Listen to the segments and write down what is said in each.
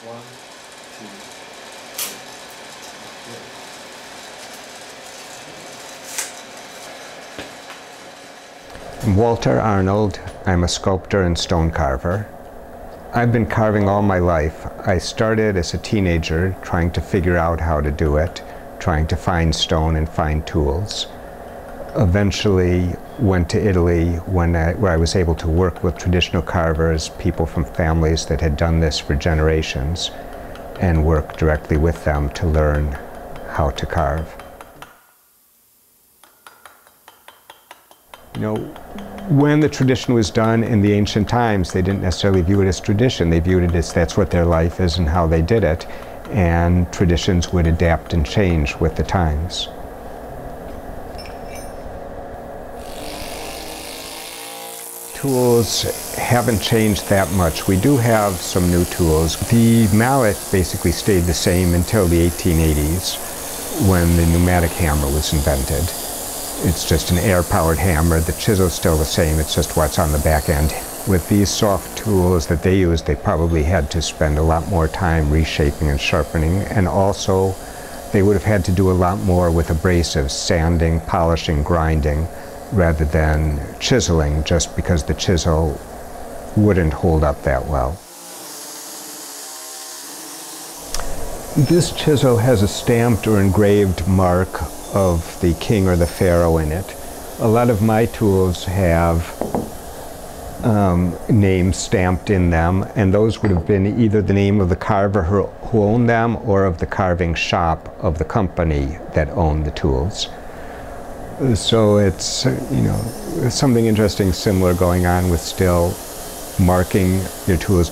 1, 2, 3. I'm Walter Arnold. I'm a sculptor and stone carver. I've been carving all my life. I started as a teenager trying to figure out how to do it, trying to find stone and find tools. Eventually went to Italy where I was able to work with traditional carvers, people from families that had done this for generations, and work directly with them to learn how to carve. You know, when the tradition was done in the ancient times, they didn't necessarily view it as tradition. They viewed it as that's what their life is and how they did it, and traditions would adapt and change with the times. Tools haven't changed that much. We do have some new tools. The mallet basically stayed the same until the 1880s when the pneumatic hammer was invented. It's just an air-powered hammer. The chisel's still the same, it's just what's on the back end. With these soft tools that they used, they probably had to spend a lot more time reshaping and sharpening, and also they would have had to do a lot more with abrasives, sanding, polishing, grinding, rather than chiseling, just because the chisel wouldn't hold up that well. This chisel has a stamped or engraved mark of the king or the pharaoh in it. A lot of my tools have names stamped in them, and those would have been either the name of the carver who owned them or of the carving shop of the company that owned the tools. So it's, you know, something interesting similar going on with still marking your tools.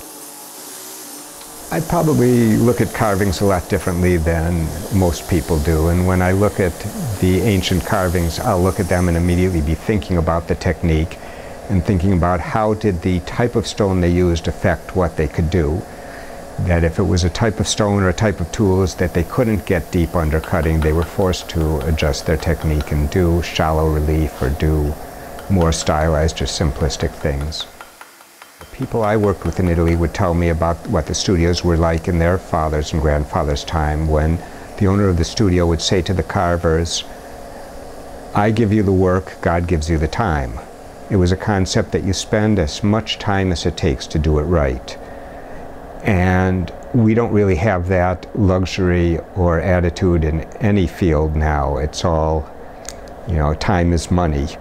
I probably look at carvings a lot differently than most people do, and when I look at the ancient carvings, I'll look at them and immediately be thinking about the technique and thinking about how did the type of stone they used affect what they could do. That if it was a type of stone or a type of tools that they couldn't get deep undercutting, they were forced to adjust their technique and do shallow relief or do more stylized or simplistic things. The people I worked with in Italy would tell me about what the studios were like in their fathers' and grandfathers' time, when the owner of the studio would say to the carvers, "I give you the work, God gives you the time." It was a concept that you spend as much time as it takes to do it right. And we don't really have that luxury or attitude in any field now. It's all, you know, time is money.